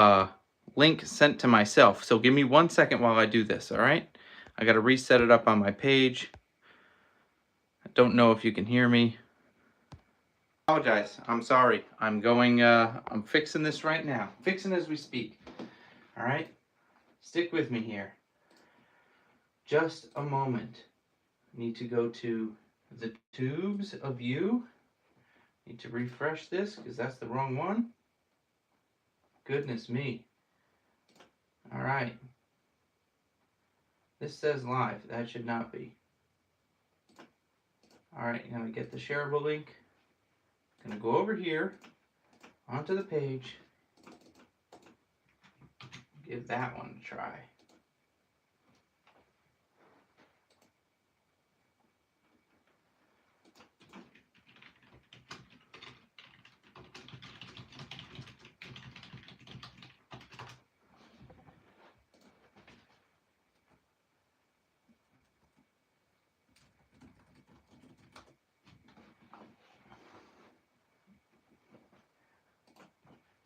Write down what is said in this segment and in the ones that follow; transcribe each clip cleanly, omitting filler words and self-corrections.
uh, link sent to myself. So give me 1 second while I do this, all right? I got to reset it up on my page. I don't know if you can hear me. Apologize. I'm sorry. I'm fixing this right now. Fixing as we speak. All right? Stick with me here. Just a moment. Need to go to the tubes of you. Need to refresh this because that's the wrong one. Goodness me. All right. This says live. That should not be. All right, now we get the shareable link. Gonna go over here onto the page. Give that one a try.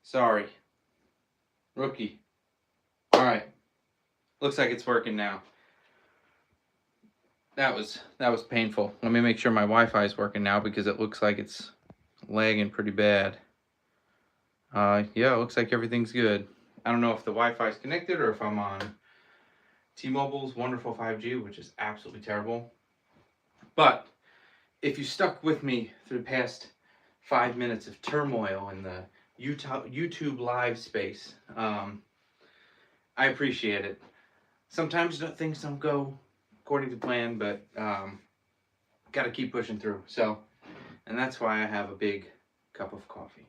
Sorry. Rookie. All right. Looks like it's working now. That was painful. Let me make sure my Wi-Fi is working now because it looks like it's lagging pretty bad. Yeah, it looks like everything's good. I don't know if the Wi-Fi is connected or if I'm on T-Mobile's wonderful 5G, which is absolutely terrible. But if you stuck with me through the past 5 minutes of turmoil in the YouTube live space, I appreciate it. Sometimes things don't go according to plan, but got to keep pushing through. So, and that's why I have a big cup of coffee.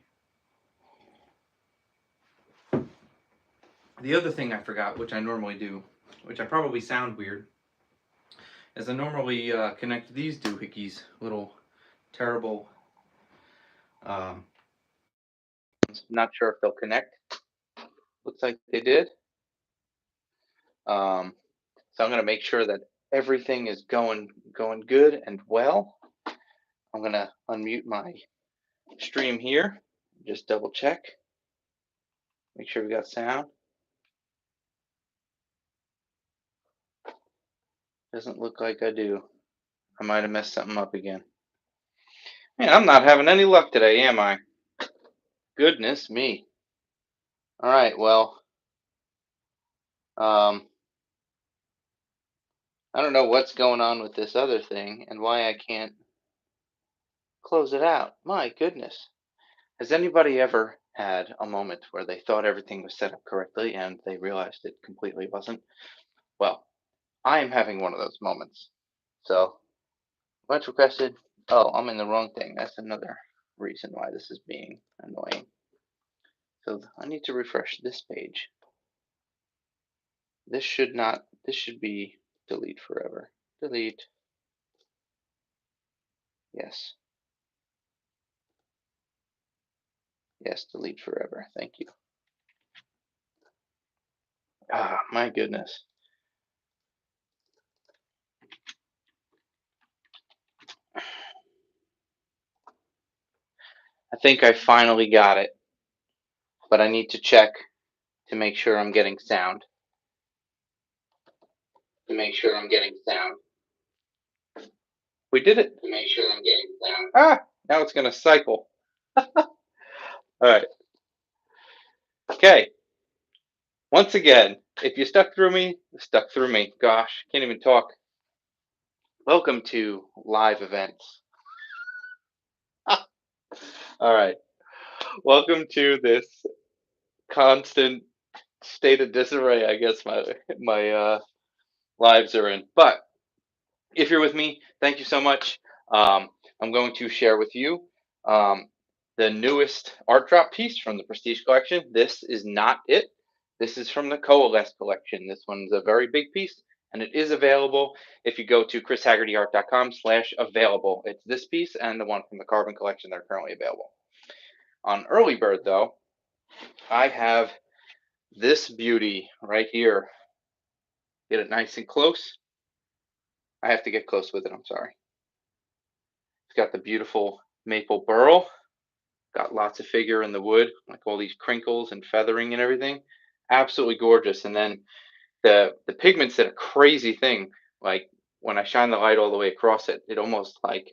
The other thing I forgot, which I normally do, which I probably sound weird, is I normally connect these doohickeys, little terrible. Not sure if they'll connect. Looks like they did. So I'm going to make sure that everything is going good and well. I'm going to unmute my stream here. Just double check. Make sure we got sound. Doesn't look like I do. I might have messed something up again. Man, I'm not having any luck today, am I? Goodness me. All right, well, I don't know what's going on with this other thing and why I can't close it out. My goodness. Has anybody ever had a moment where they thought everything was set up correctly and they realized it completely wasn't? Well, I am having one of those moments. So, much requested. Oh, I'm in the wrong thing. That's another reason why this is being annoying. So I need to refresh this page. This should be delete forever. Delete. Yes. Yes, delete forever. Thank you. Ah, my goodness. I think I finally got it, but I need to check to make sure I'm getting sound. We did it. To make sure I'm getting sound. Ah, now it's going to cycle. All right. Okay. Once again, if you stuck through me, stuck through me. Gosh, can't even talk. Welcome to live events. All right. Welcome to this constant state of disarray, I guess my lives are in. But if you're with me, thank you so much. I'm going to share with you the newest art drop piece from the Prestige collection. This is not it. This is from the Coalesce collection. This one's a very big piece, and it is available if you go to chrishaggertyart.com/available. It's this piece and the one from the Carbon collection that are currently available. On Early Bird, though, I have this beauty right here. Get it nice and close. I have to get close with it, I'm sorry. It's got the beautiful maple burl got lots of figure in the wood, like all these crinkles and feathering and everything. Absolutely gorgeous. And then the pigments did a crazy thing. Like when I shine the light all the way across it, it almost like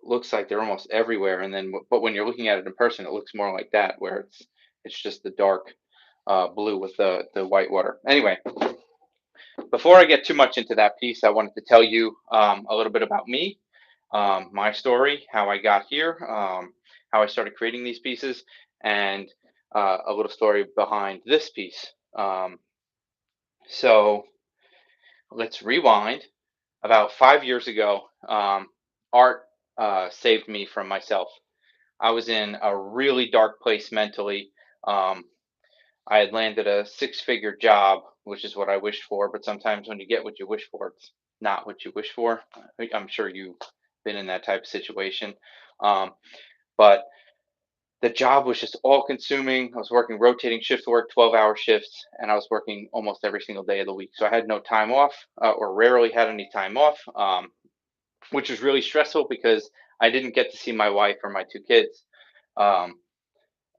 looks like they're almost everywhere. And then, but when you're looking at it in person, it looks more like that, where it's just the dark blue with the white water. Anyway, before I get too much into that piece, I wanted to tell you a little bit about me, my story, how I got here, how I started creating these pieces, and a little story behind this piece. So let's rewind. About 5 years ago, art saved me from myself. I was in a really dark place mentally. Um, I had landed a six-figure job, which is what I wished for. But sometimes when you get what you wish for, it's not what you wish for. I'm sure you've been in that type of situation. Um, but the job was just all consuming. I was working rotating shift work, 12-hour shifts, and I was working almost every single day of the week. So I had no time off, or rarely had any time off, which was really stressful because I didn't get to see my wife or my two kids. Um,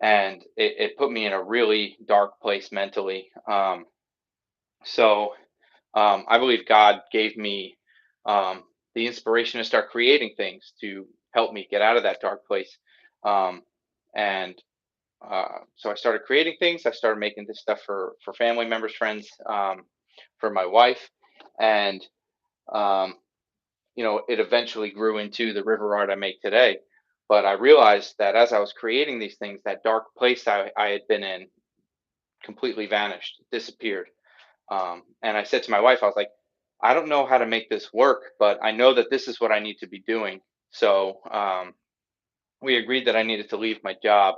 and it put me in a really dark place mentally. So I believe God gave me the inspiration to start creating things to help me get out of that dark place. Um, and so I started creating things. I started making this stuff for family members, friends, for my wife, and um, it eventually grew into the river art I make today. But I realized that as I was creating these things, that dark place I had been in completely vanished, disappeared. And I said to my wife, I was like, I don't know how to make this work, but I know that this is what I need to be doing. So we agreed that I needed to leave my job,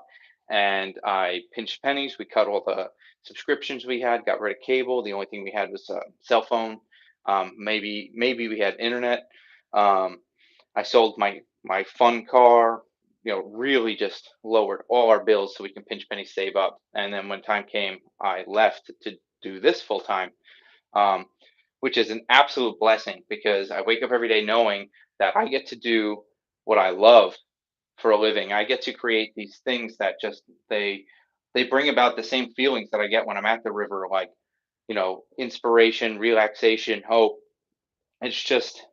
and I pinched pennies. We cut all the subscriptions we had, got rid of cable. The only thing we had was a cell phone. Maybe we had internet. Um, I sold my fun car. Really just lowered all our bills so we can pinch pennies, save up. And then when time came, I left to do this full time, um, which is an absolute blessing because I wake up every day knowing that I get to do what I love for a living. I get to create these things that just they bring about the same feelings that I get when I'm at the river, like inspiration, relaxation, hope. It's just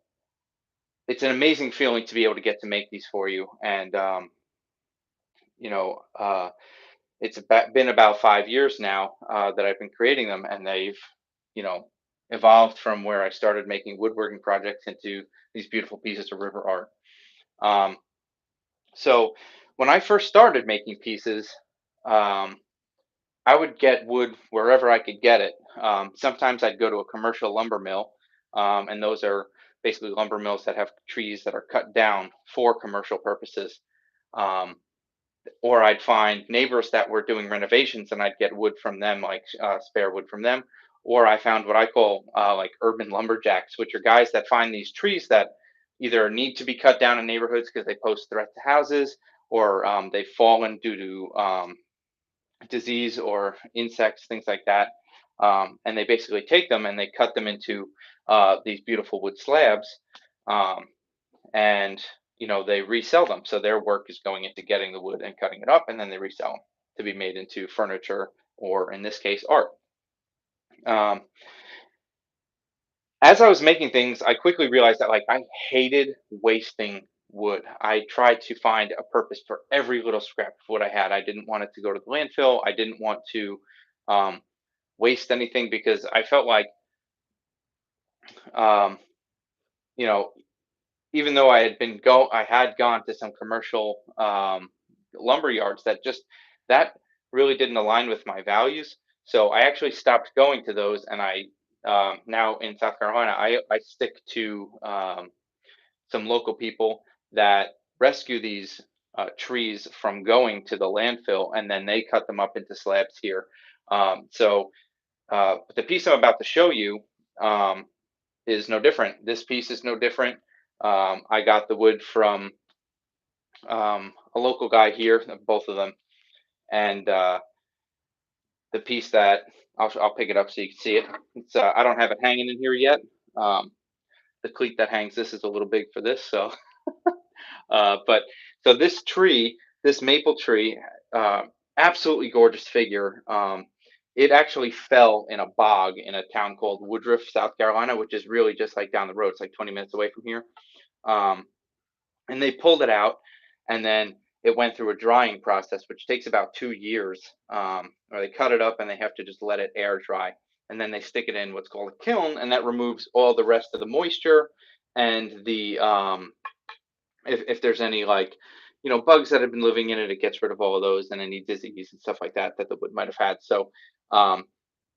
it's an amazing feeling to be able to get to make these for you. And you know, uh, been about 5 years now that I've been creating them, and they've you know evolved from where I started making woodworking projects into these beautiful pieces of river art. Um, so when I first started making pieces, um, I would get wood wherever I could get it. Sometimes I'd go to a commercial lumber mill, and those are basically lumber mills that have trees that are cut down for commercial purposes. Um, or I'd find neighbors that were doing renovations, and I'd get wood from them, like spare wood from them. Or I found what I call like urban lumberjacks, which are guys that find these trees that either need to be cut down in neighborhoods because they pose threat to houses, or they've fallen due to disease or insects, things like that. And they basically take them and they cut them into these beautiful wood slabs, um, and they resell them. So their work is going into getting the wood and cutting it up, and then they resell them to be made into furniture, or in this case, art. Um, as I was making things, I quickly realized that like I hated wasting wood. I tried to find a purpose for every little scrap of wood I had. I didn't want it to go to the landfill. I didn't want to um, waste anything because I felt like, um, you know, even though I had gone to some commercial lumber yards that really didn't align with my values. So I actually stopped going to those, and I now in South Carolina, I stick to some local people that rescue these trees from going to the landfill, and then they cut them up into slabs here. So the piece I'm about to show you um, is no different. This piece is no different. I got the wood from a local guy here, both of them, and the piece that I'll pick it up so you can see it. I don't have it hanging in here yet. Um, the cleat that hangs this is a little big for this, but so this tree this maple tree, uh, absolutely gorgeous figure. It actually fell in a bog in a town called Woodruff, South Carolina, which is really just like down the road. It's like 20 minutes away from here. Um, and they pulled it out, and then it went through a drying process, which takes about 2 years. Or they cut it up and they have to just let it air dry, and then they stick it in what's called a kiln, and that removes all the rest of the moisture and the if there's any like bugs that have been living in it, it gets rid of all of those and any disease and stuff like that that the wood might have had. So um,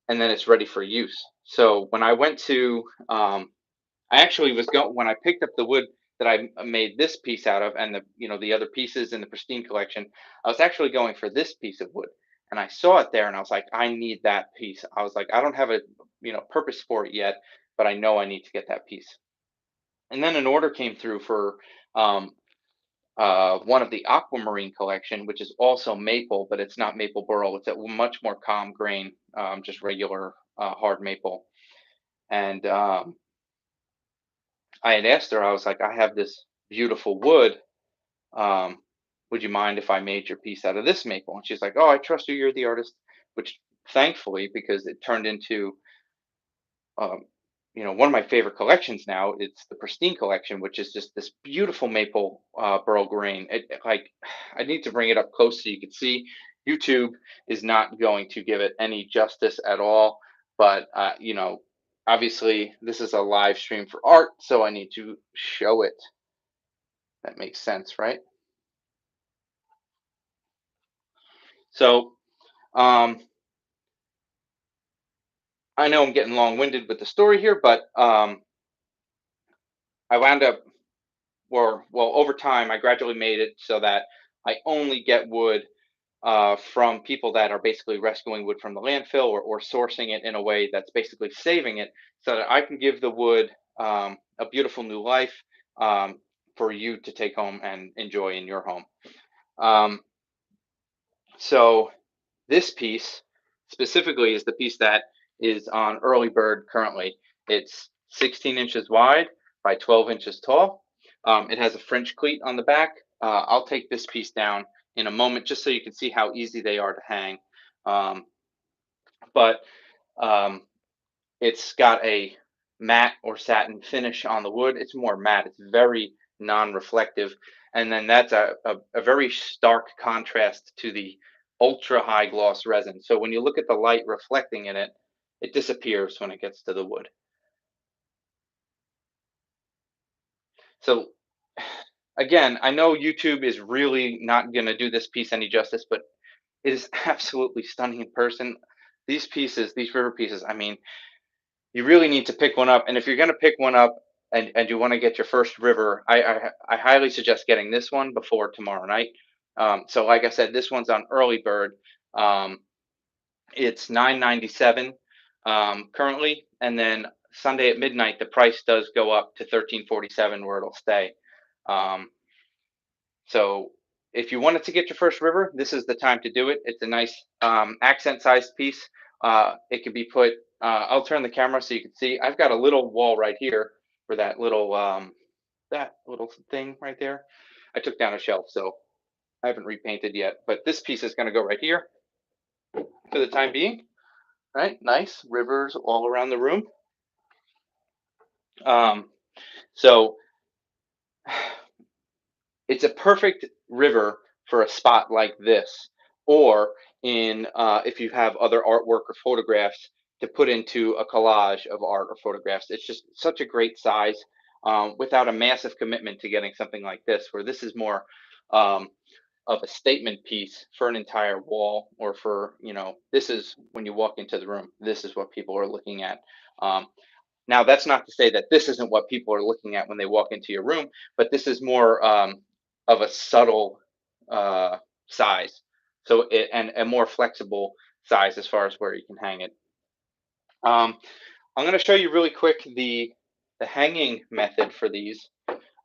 and then it's ready for use. So when I went to I actually was going when I picked up the wood that I made this piece out of, and the other pieces in the Pristine collection. I was actually going for this piece of wood, and I saw it there, and I was like, I need that piece. I was like, I don't have a purpose for it yet, but I know I need to get that piece. And then an order came through for um, one of the aquamarine collection, which is also maple, but it's not maple burl. It's a much more calm grain, just regular hard maple. And I had asked her, I was like, I have this beautiful wood. Um, would you mind if I made your piece out of this maple? And she's like, oh, I trust you. You're the artist, which thankfully, because it turned into um, one of my favorite collections now. It's the Pristine collection, which is just this beautiful maple burl grain. Like, I need to bring it up close so you can see. YouTube is not going to give it any justice at all, but obviously this is a live stream for art, so I need to show it. That makes sense, right? So um, I know I'm getting long-winded with the story here, but I wound up, or well, over time, I gradually made it so that I only get wood from people that are basically rescuing wood from the landfill or sourcing it in a way that's basically saving it so that I can give the wood a beautiful new life for you to take home and enjoy in your home. Um, so this piece specifically is the piece that is on early bird currently. It's 16 inches wide by 12 inches tall. It has a French cleat on the back. I'll take this piece down in a moment just so you can see how easy they are to hang. Um, but um, it's got a matte or satin finish on the wood. It's more matte. It's very non-reflective. And then that's a very stark contrast to the ultra high gloss resin. So when you look at the light reflecting in it, it disappears when it gets to the wood. So again, I know YouTube is really not going to do this piece any justice, but it is absolutely stunning in person. These pieces, these river pieces, I mean, you really need to pick one up. And if you're going to pick one up and you want to get your first river, I highly suggest getting this one before tomorrow night. So like I said, this one's on early bird. Um, it's 9.97 currently, and then Sunday at midnight the price does go up to 13.47 where it'll stay. Um, so if you wanted to get your first river, this is the time to do it. It's a nice accent sized piece. It can be put, I'll turn the camera so you can see. I've got a little wall right here for that little thing right there. I took down a shelf, so I haven't repainted yet. But this piece is going to go right here for the time being. Right, nice rivers all around the room. Um, so it's a perfect river for a spot like this, or in if you have other artwork or photographs to put into a collage of art or photographs. It's just such a great size without a massive commitment to getting something like this, where this is more um, of a statement piece for an entire wall, or for this is when you walk into the room. This is what people are looking at. Um, Now, that's not to say that this isn't what people are looking at when they walk into your room, but this is more of a subtle uh, size, and a more flexible size as far as where you can hang it. Um, I'm going to show you really quick the hanging method for these.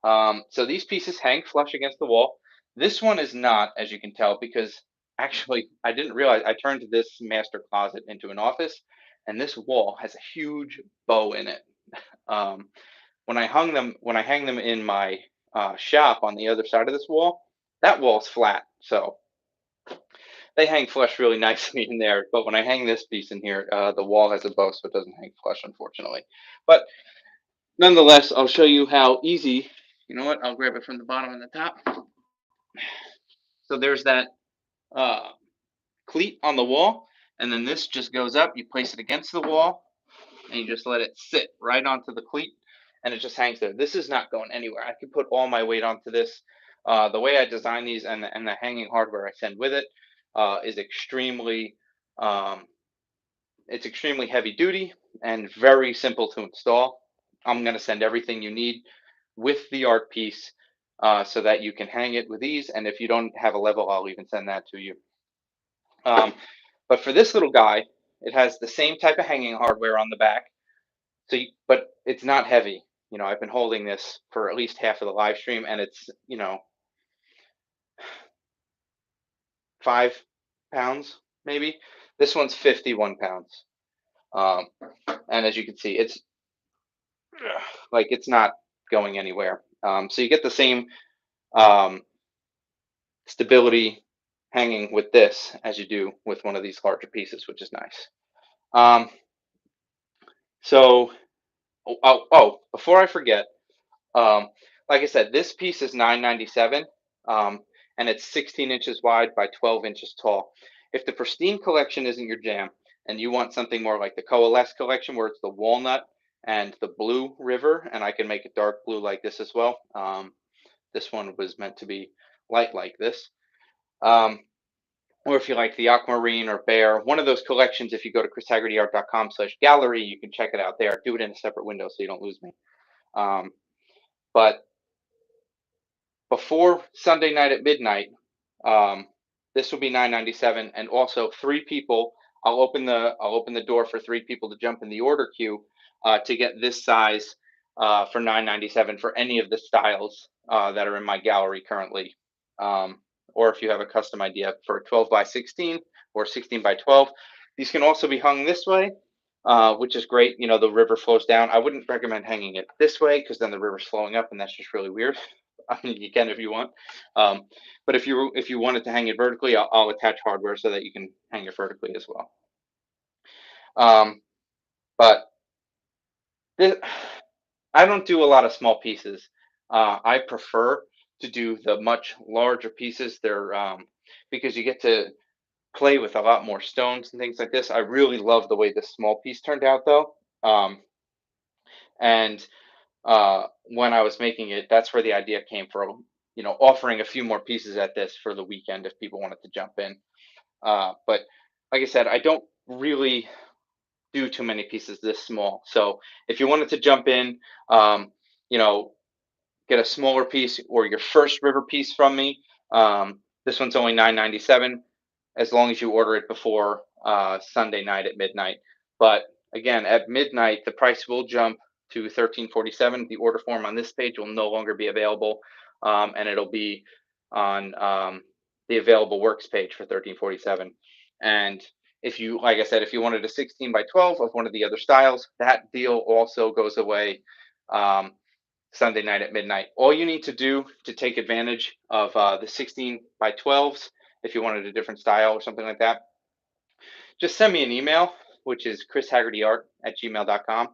So these pieces hang flush against the wall. This one is not, as you can tell, because actually I didn't realize I turned this master closet into an office, and this wall has a huge bow in it. Um, when I hang them in my shop on the other side of this wall, that wall's flat. So they hang flush really nicely in there. But when I hang this piece in here, the wall has a bow, so it doesn't hang flush, unfortunately. But nonetheless, I'll show you how easy. You know what? I'll grab it from the bottom and the top. So there's that uh, cleat on the wall, and then this just goes up. You place it against the wall, and you just let it sit right onto the cleat, and it just hangs there. This is not going anywhere. I can put all my weight onto this. The way I design these and the hanging hardware I send with it is extremely um, it's extremely heavy duty and very simple to install. I'm going to send everything you need with the art piece so that you can hang it with ease. And if you don't have a level, I'll even send that to you. But for this little guy, it has the same type of hanging hardware on the back. But it's not heavy. I've been holding this for at least half of the live stream, and it's 5 pounds maybe. This one's 51 pounds, and as you can see, it's like it's not going anywhere. So you get the same um, stability hanging with this as you do with one of these larger pieces, which is nice. So, before I forget, um, like I said, this piece is $9.97, and it's 16 inches wide by 12 inches tall. If the Pristine collection isn't your jam, and you want something more like the Coalesce collection, where it's the walnut and the blue river, and I can make it dark blue like this as well. This one was meant to be light like this. Or if you like the aquamarine or bear, one of those collections, if you go to chrishaggertyart.com/gallery, you can check it out there. Do it in a separate window so you don't lose me. But before Sunday night at midnight, this will be $9.97, and also 3 people. I'll open the door for 3 people to jump in the order queue to get this size for $9.97 for any of the styles that are in my gallery currently. Or if you have a custom idea for 12 by 16 or 16 by 12, these can also be hung this way, which is great. The river flows down. I wouldn't recommend hanging it this way because then the river's flowing up, and that's just really weird. I mean, you can if you want, but if you wanted to hang it vertically, I'll attach hardware so that you can hang it vertically as well. But this, I don't do a lot of small pieces. I prefer to do the much larger pieces. They're because you get to play with a lot more stones and things like this. I really love the way this small piece turned out, though. And when I was making it, that's where the idea came from. Offering a few more pieces at this for the weekend if people wanted to jump in. But like I said, I don't really do too many pieces this small. So if you wanted to jump in, you know, get a smaller piece or your first river piece from me, this one's only $9.97 as long as you order it before Sunday night at midnight. But again, at midnight, the price will jump to $13.47. The order form on this page will no longer be available, and it'll be on the available works page for $13.47. And if you, like I said, if you wanted a 16 by 12 of one of the other styles, that deal also goes away Sunday night at midnight. All you need to do to take advantage of the 16 by 12s, if you wanted a different style or something like that, just send me an email, which is chrishaggertyart@gmail.com.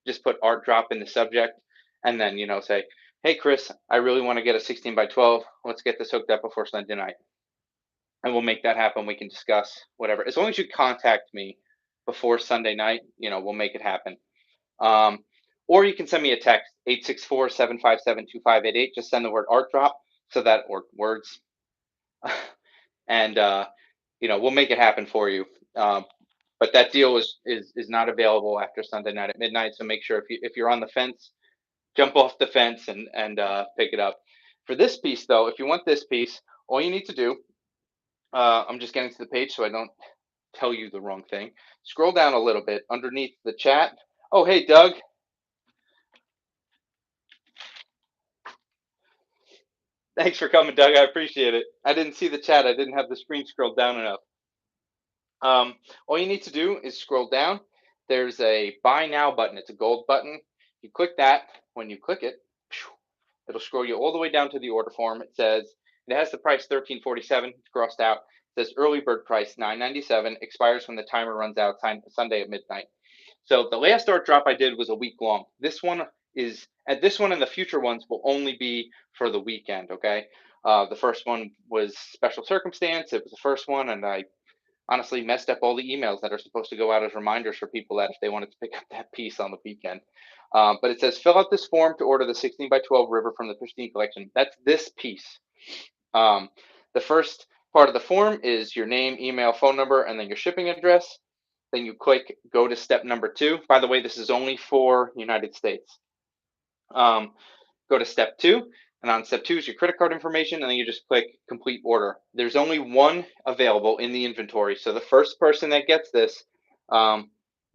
Just put art drop in the subject, and then say, hey Chris, I really want to get a 16 by 12. Let's get this hooked up before Sunday night, and we'll make that happen. We can discuss whatever. As long as you contact me before Sunday night, we'll make it happen. Or you can send me a text, 864-757-2588. Just send the word art drop or words, and we'll make it happen for you. But that deal is not available after Sunday night at midnight. So make sure if you're on the fence, jump off the fence and pick it up. For this piece, though, if you want this piece, all you need to do, I'm just getting to the page so I don't tell you the wrong thing. Scroll down a little bit underneath the chat. Oh, hey, Doug. Thanks for coming, Doug. I appreciate it. I didn't see the chat. I didn't have the screen scrolled down enough. All you need to do is scroll down. There's a buy now button. It's a gold button. You click that. When you click it, it'll scroll you all the way down to the order form. It says It has the price $13.47. It's crossed out. It says early bird price $9.97. Expires when the timer runs out Sunday at midnight. So the last art drop I did was a week long. This one and the future ones will only be for the weekend. Okay. The first one was special circumstance. It was the first one, and I honestly messed up all the emails that are supposed to go out as reminders for people that if they wanted to pick up that piece on the weekend. But it says fill out this form to order the 16 by 12 river from the Pristine collection. That's this piece. The first part of the form is your name, email, phone number, and then your shipping address. Then you click go to step number 2. By the way, this is only for United States. Go to step 2, and on step 2 is your credit card information, and then you just click complete order. There's only one available in the inventory, so the first person that gets this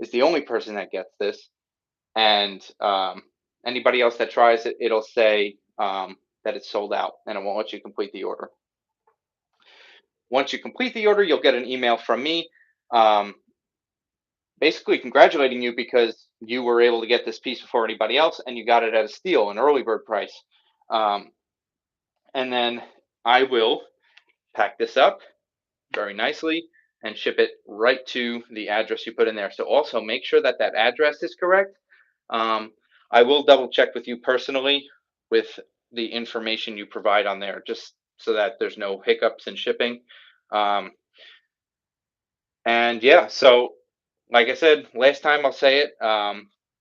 is the only person that gets this, and anybody else that tries it, it'll say that it's sold out, and it won't let you complete the order. Once you complete the order, you'll get an email from me basically congratulating you because you were able to get this piece before anybody else and you got it at a steal, an early bird price. And then I will pack this up very nicely and ship it right to the address you put in there. So also make sure that that address is correct. I will double check with you personally with the information you provide on there, just so that there's no hiccups in shipping. And yeah, so like I said, last time I'll say it,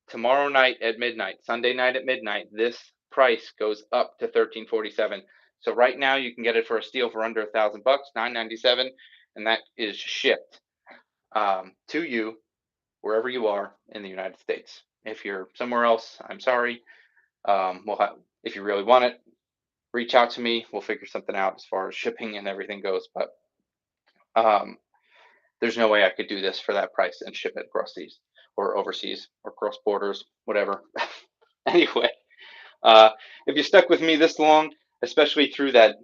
tomorrow night at midnight, Sunday night at midnight, this price goes up to $13.47. So right now you can get it for a steal for under $1,000, $9.97, and that is shipped to you wherever you are in the United States. If you're somewhere else, I'm sorry. If you really want it, reach out to me. We'll figure something out as far as shipping and everything goes. But there's no way I could do this for that price and ship it across seas or overseas or cross borders, whatever. Anyway, if you stuck with me this long, especially through that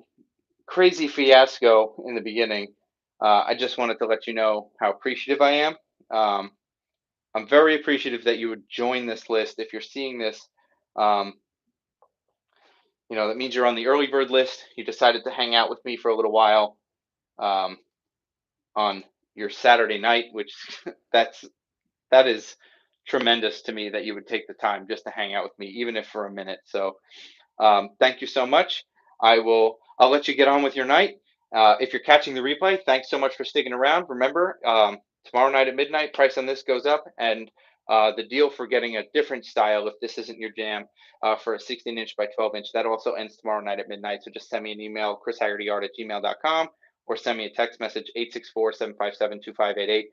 crazy fiasco in the beginning, I just wanted to let you know how appreciative I am. I'm very appreciative that you would join this list. If you're seeing this, that means you're on the early bird list. You decided to hang out with me for a little while on your Saturday night, which that is tremendous to me that you would take the time just to hang out with me, even if for a minute. So thank you so much. I'll let you get on with your night. If you're catching the replay, thanks so much for sticking around. Remember, tomorrow night at midnight, price on this goes up, and the deal for getting a different style, if this isn't your jam, for a 16-inch by 12-inch, that also ends tomorrow night at midnight. So just send me an email, chrishaggertyart@gmail.com, or send me a text message, 864-757-2588.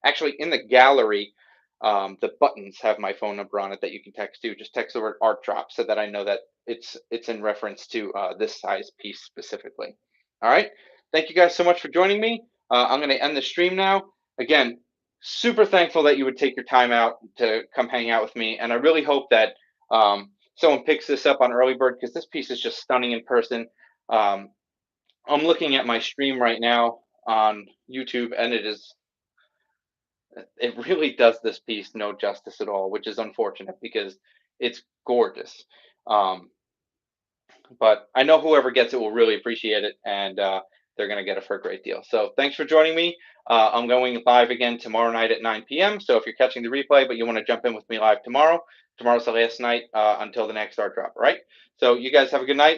Actually, in the gallery, the buttons have my phone number on it that you can text to. Just text the word art drop so that I know that it's in reference to this size piece specifically. All right. Thank you guys so much for joining me. I'm going to end the stream now. Again, super thankful that you would take your time out to come hang out with me. And I really hope that someone picks this up on early bird, because this piece is just stunning in person. I'm looking at my stream right now on YouTube, and it really does this piece no justice at all, which is unfortunate because it's gorgeous. But I know whoever gets it will really appreciate it, and they're going to get it for a great deal. So thanks for joining me. I'm going live again tomorrow night at 9 p.m. So if you're catching the replay, but you want to jump in with me live tomorrow's the last night until the next art drop, all right? So you guys have a good night.